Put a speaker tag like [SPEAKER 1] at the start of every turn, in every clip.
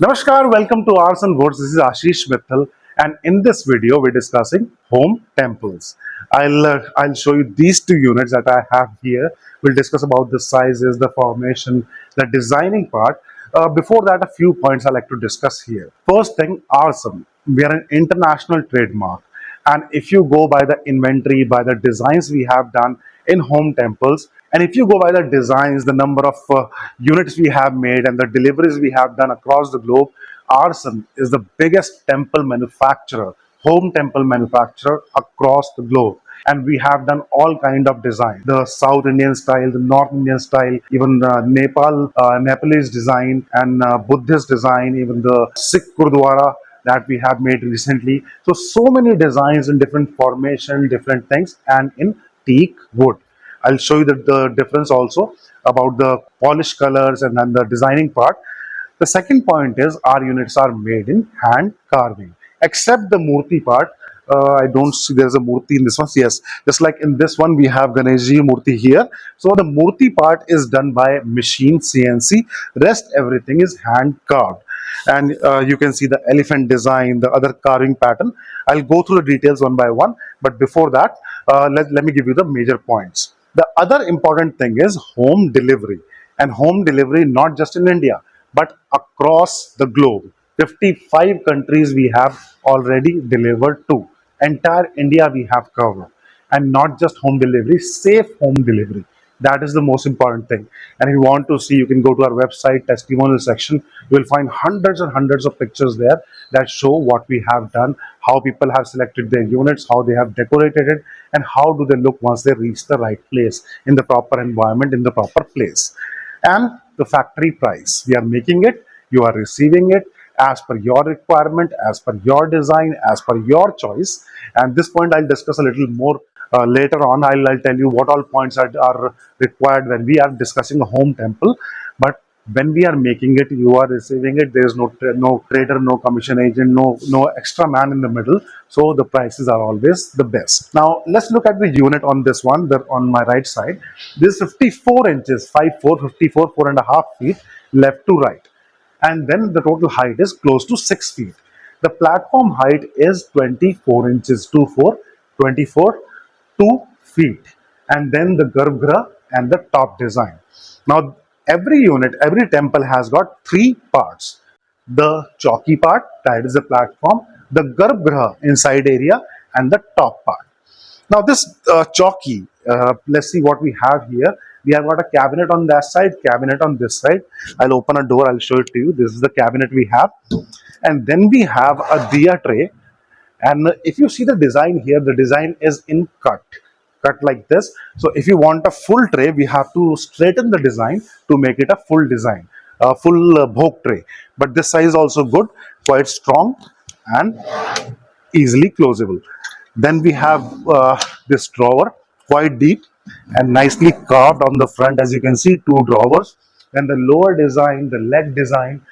[SPEAKER 1] Namaskar, welcome to Aarsun. This is Ashish Mittal, and in this video, we're discussing home temples. I'll show you these two units that I have here. We'll discuss about the sizes, the formation, the designing part. Before that, a few points I like to discuss here. First thing, Aarsun. We are an international trademark, and if you go by the inventory, by the designs we have done in home temples, and if you go by the designs, the number of units we have made and the deliveries we have done across the globe, Arson is the biggest temple manufacturer, home temple manufacturer across the globe. And we have done all kind of design, the South Indian style, the North Indian style, even Nepalese design, and Buddhist design, even the Sikh Gurdwara that we have made recently. So many designs in different formation, different things, and in teak wood. I'll show you the difference also about the polished colors and then the designing part. The second point is our units are made in hand carving, except the murti part. I don't see there's a murti in this one. Yes, just like in this one, we have Ganeshji murti here. So the murti part is done by machine CNC. Rest everything is hand carved. And you can see the elephant design, the other carving pattern. I'll go through the details one by one. But before that, let me give you the major points. The other important thing is home delivery. And home delivery not just in India, but across the globe. 55 countries we have already delivered to. Entire India we have covered. And not just home delivery, safe home delivery. That is the most important thing. And if you want to see, you can go to our website, testimonial section. You will find hundreds and hundreds of pictures there that show what we have done, how people have selected their units, how they have decorated it, and how do they look once they reach the right place, in the proper environment, in the proper place. And the factory price. We are making it, you are receiving it as per your requirement, as per your design, as per your choice. And this point I'll discuss a little more later on. I'll tell you what all points are required when we are discussing a home temple. But when we are making it, you are receiving it. There is no trader, no commission agent, no extra man in the middle. So the prices are always the best. Now let's look at the unit on this one. On my right side, this is 54 inches, 5'4", 54, 4.5 feet, left to right, and then the total height is close to 6 feet. The platform height is 24 inches, 24, 24, 2 feet, and then the garbhagriha and the top design. Now, every unit, every temple has got three parts. The chowki part, that is the platform, the garbhagriha inside area, and the top part. Now this chowki, let's see what we have here. We have got a cabinet on that side, cabinet on this side. I'll open a door, I'll show it to you. This is the cabinet we have. And then we have a diya tray. And if you see the design here, the design is in cut like this. So if you want a full tray, we have to straighten the design to make it a full design, a full bhog tray. But this size is also good, quite strong and easily closable. Then we have this drawer, quite deep and nicely carved on the front. As you can see, two drawers. Then the lower design, the leg design,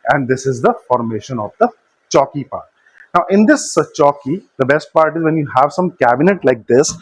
[SPEAKER 1] and this is the formation of the chowki part. Now, in this chowki, the best part is when you have some cabinet like this.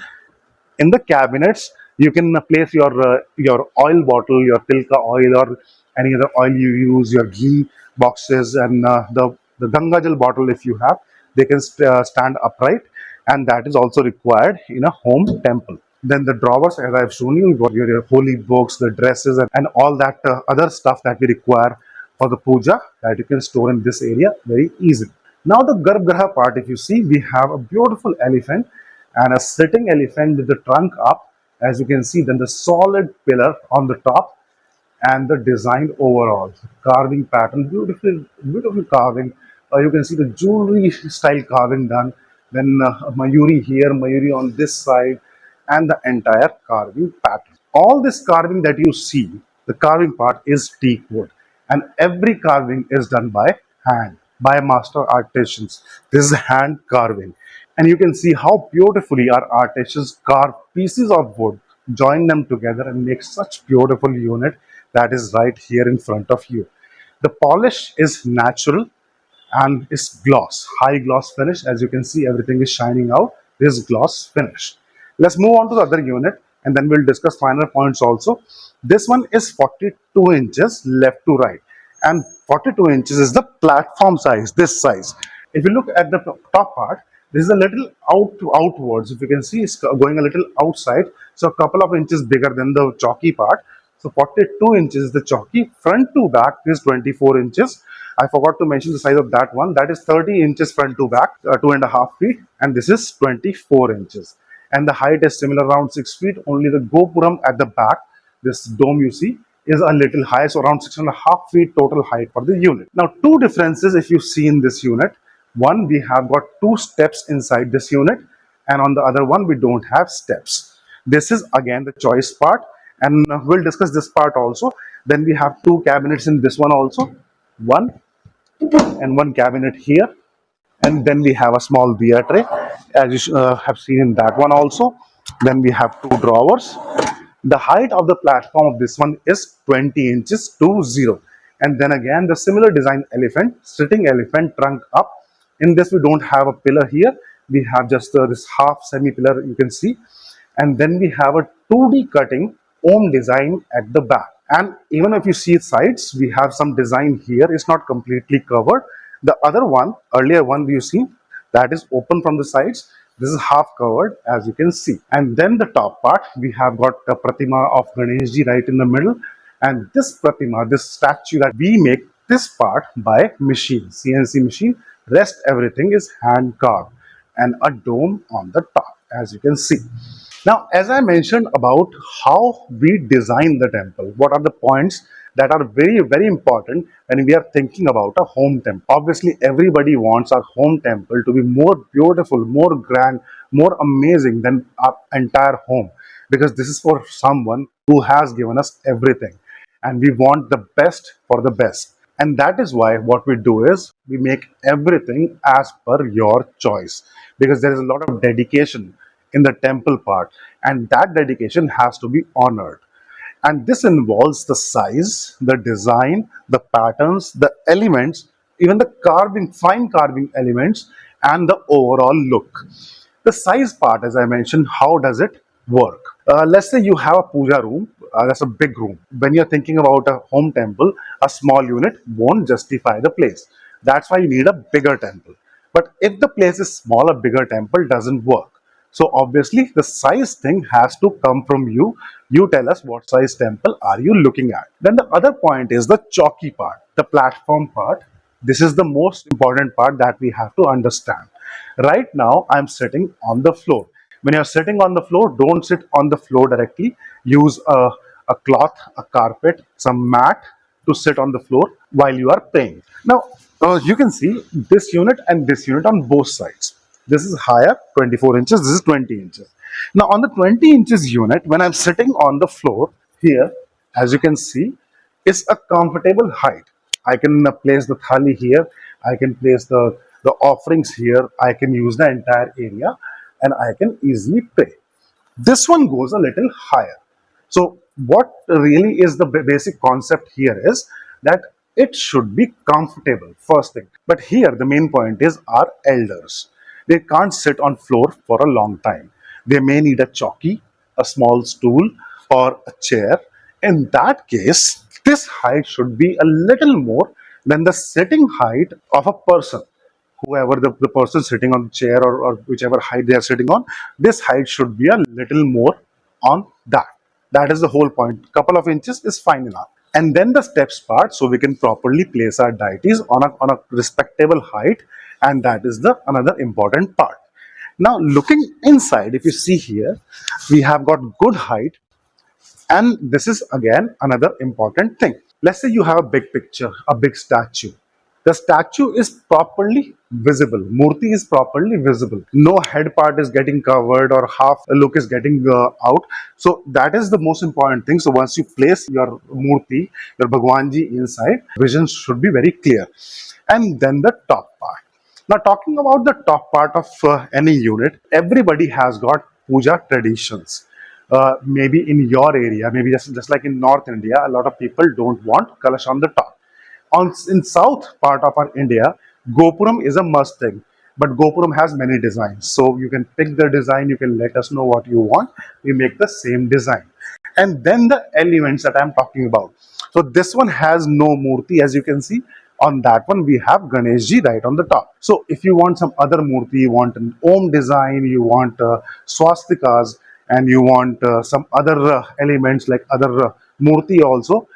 [SPEAKER 1] In the cabinets, you can place your oil bottle, your tilka oil, or any other oil you use, your ghee boxes, and the Ganga Jal bottle if you have. They can stand upright, and that is also required in a home temple. Then the drawers, as I've shown you, your holy books, the dresses, and all that other stuff that we require for the puja, that you can store in this area very easily. Now the garbhagriha part, if you see, we have a beautiful elephant and a sitting elephant with the trunk up, as you can see. Then the solid pillar on the top, and the design overall, carving pattern, beautiful carving. You can see the jewelry style carving done. Then mayuri here, mayuri on this side, and the entire carving pattern. All this carving that you see, the carving part is teak wood, and every carving is done by hand, by master artisans. This is hand carving, and you can see how beautifully our artisans carve pieces of wood, join them together, and make such beautiful unit that is right here in front of you. The polish is natural and is gloss, high gloss finish. As you can see, everything is shining out. This gloss finish. Let's move on to the other unit, and then we'll discuss final points also. This one is 42 inches left to right, and 42 inches is the platform size, this size. If you look at the top part, this is a little outwards. If you can see, it's going a little outside. So a couple of inches bigger than the chalky part. So 42 inches is the chalky. Front to back is 24 inches. I forgot to mention the size of that one. That is 30 inches front to back, 2.5 feet. And this is 24 inches. And the height is similar, around 6 feet. Only the Gopuram at the back, this dome you see, is a little high, so around 6.5 feet total height for the unit. Now, two differences if you see in this unit. One, we have got two steps inside this unit, and on the other one, we don't have steps. This is again the choice part, and we'll discuss this part also. Then we have two cabinets in this one also, one and one cabinet here, and then we have a small beer tray, as you have seen in that one also. Then we have two drawers. The height of the platform of this one is 20 inches to 0. And then again, the similar design elephant, sitting elephant trunk up. In this, we don't have a pillar here. We have just this half semi pillar you can see. And then we have a 2D cutting Om design at the back. And even if you see sides, we have some design here. It's not completely covered. The other one, earlier one you see, that is open from the sides. This is half covered, as you can see. And then the top part, we have got the Pratima of Ganeshji right in the middle. And this Pratima, this statue that we make this part by machine, CNC machine. Rest everything is hand carved. And a dome on the top, as you can see. Now, as I mentioned about how we design the temple, what are the points that are very, very important when we are thinking about a home temple? Obviously, everybody wants our home temple to be more beautiful, more grand, more amazing than our entire home, because this is for someone who has given us everything, and we want the best for the best. And that is why what we do is we make everything as per your choice, because there is a lot of dedication in the temple part, and that dedication has to be honored. And this involves the size, the design, the patterns, the elements, even the carving, fine carving elements, and the overall look. The size part, as I mentioned, how does it work? Let's say you have a puja room, that's a big room. When you're thinking about a home temple, a small unit won't justify the place. That's why you need a bigger temple. But if the place is small, a bigger temple doesn't work. So obviously the size thing has to come from you. You tell us what size temple are you looking at. Then the other point is the chalky part, the platform part. This is the most important part that we have to understand. Right now I'm sitting on the floor. When you're sitting on the floor, don't sit on the floor directly. Use a cloth, a carpet, some mat to sit on the floor while you are praying. Now, you can see this unit and this unit on both sides. This is higher, 24 inches, this is 20 inches. Now, on the 20 inches unit, when I'm sitting on the floor here, as you can see, it's a comfortable height. I can place the thali here, I can place the offerings here, I can use the entire area, and I can easily pray. This one goes a little higher. So what really is the basic concept here is that it should be comfortable, first thing. But here the main point is our elders. They can't sit on floor for a long time. They may need a chowki, a small stool, or a chair. In that case, this height should be a little more than the sitting height of a person. Whoever the person sitting on the chair, or whichever height they are sitting on, this height should be a little more on that. That is the whole point. Couple of inches is fine enough. And then the steps part, so we can properly place our deities on a respectable height, and that is the another important part. Now, looking inside, if you see here, we have got good height, and this is again another important thing. Let's say you have a big picture, a big statue. The statue is properly visible. Murti is properly visible. No head part is getting covered or half a look is getting out. So that is the most important thing. So once you place your Murti, your Bhagwanji inside, vision should be very clear. And then the top part. Now, talking about the top part of any unit, everybody has got puja traditions. Maybe in your area, maybe just like in North India, a lot of people don't want kalash on the top. In south part of our India, Gopuram is a must thing. But Gopuram has many designs. So you can pick the design, you can let us know what you want. We make the same design. And then the elements that I'm talking about. So this one has no murti, as you can see. On that one, we have Ganeshji right on the top. So if you want some other murti, you want an Om design, you want swastikas, and you want some other elements like other murti also,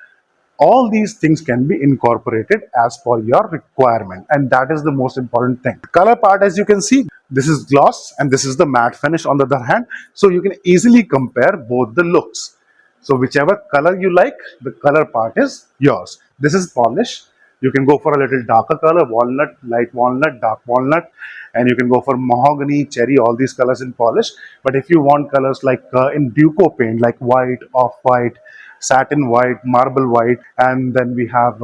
[SPEAKER 1] all these things can be incorporated as per your requirement, and that is the most important thing. Color part, as you can see, this is gloss and this is the matte finish on the other hand, so you can easily compare both the looks. So whichever color you like, the color part is yours. This is polish. You can go for a little darker color, walnut, light walnut, dark walnut, and you can go for mahogany, cherry, all these colors in polish. But if you want colors like in Duco paint, like white, off-white, satin white, marble white, and then we have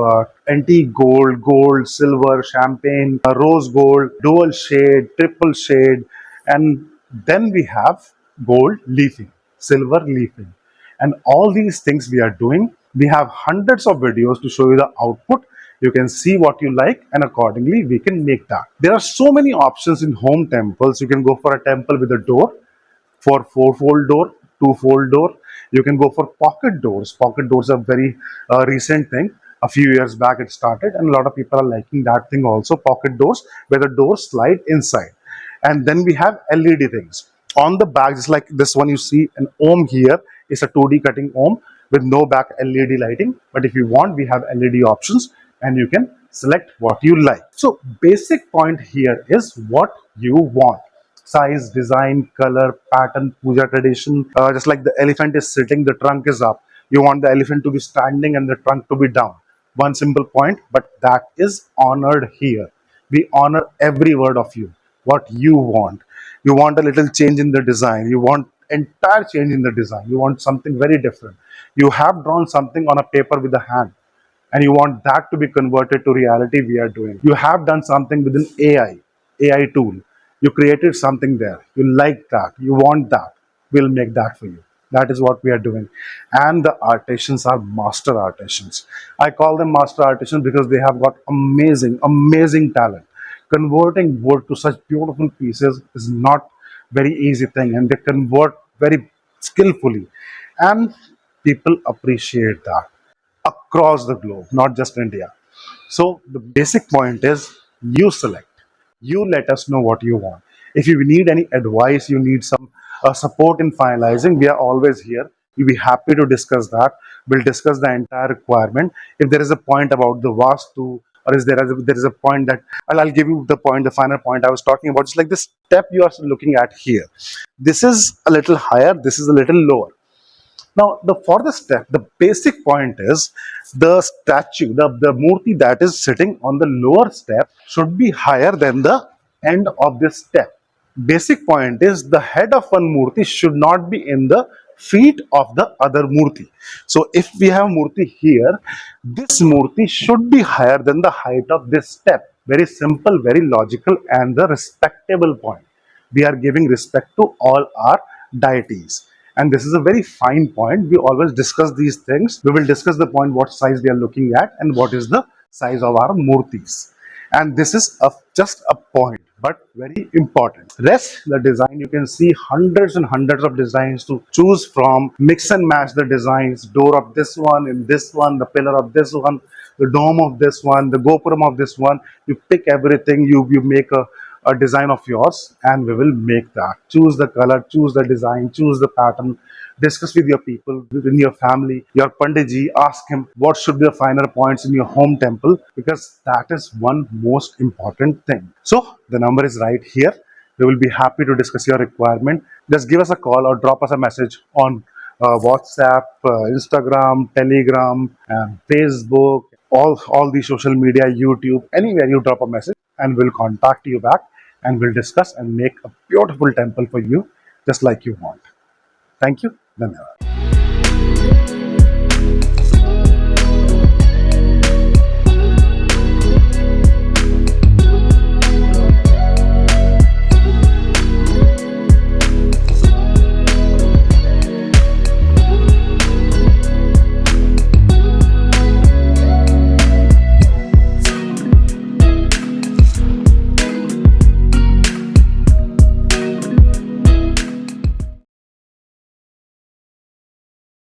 [SPEAKER 1] antique gold, gold, silver, champagne, rose gold, dual shade, triple shade, and then we have gold leafing, silver leafing. And all these things we are doing. We have hundreds of videos to show you the output. You can see what you like, and accordingly we can make that. There are so many options in home temples. You can go for a temple with a door, for four-fold door, two-fold door. You can go for pocket doors. Pocket doors are very recent thing. A few years back it started, and a lot of people are liking that thing also. Pocket doors where the doors slide inside. And then we have LED things on the back, just like this one. You see an ohm here is a 2D cutting ohm with no back LED lighting. But if you want, we have LED options, and you can select what you like. So basic point here is what you want: size, design, color, pattern, puja tradition. Just like the elephant is sitting, the trunk is up. You want the elephant to be standing and the trunk to be down. One simple point, but that is honored here. We honor every word of you. What you want. You want a little change in the design. You want entire change in the design. You want something very different. You have drawn something on a paper with a hand, and you want that to be converted to reality. We are doing. You have done something with an AI tool. You created something there. You like that. You want that. We'll make that for you. That is what we are doing. And the artisans are master artisans. I call them master artisans because they have got amazing talent. Converting wood to such beautiful pieces is not very easy thing, and they convert very skillfully. And people appreciate that across the globe, not just India. So the basic point is you select, you let us know what you want. If you need any advice, you need some support in finalizing, we are always here. We'll be happy to discuss that. We'll discuss the entire requirement. If there is a point about the vastu, or is there is a point that I'll give you the point, the final point I was talking about. It's like this step you are looking at here. This is a little higher. This is a little lower. Now, the for the step, the basic point is the statue, the murti that is sitting on the lower step should be higher than the end of this step. Basic point is the head of one murti should not be in the feet of the other murti. So if we have murti here, this murti should be higher than the height of this step. Very simple, very logical, and the respectable point. We are giving respect to all our deities, and this is a very fine point. We always discuss these things. We will discuss the point what size we are looking at and what is the size of our murtis, and this is just a point, but very important. Rest the design, you can see hundreds and hundreds of designs to choose from. Mix and match the designs: door of this one, in this one, the pillar of this one, the dome of this one, the gopuram of this one. You pick everything, you make a design of yours, and we will make that. Choose the color, choose the design, choose the pattern. Discuss with your people, within your family, your panditji. Ask him what should be the finer points in your home temple, because that is one most important thing. So the number is right here. We will be happy to discuss your requirement. Just give us a call or drop us a message on WhatsApp, Instagram, Telegram, and Facebook, all the social media, YouTube, anywhere you drop a message, and we'll contact you back, and we'll discuss and make a beautiful temple for you, just like you want. Thank you. Dhanyawad.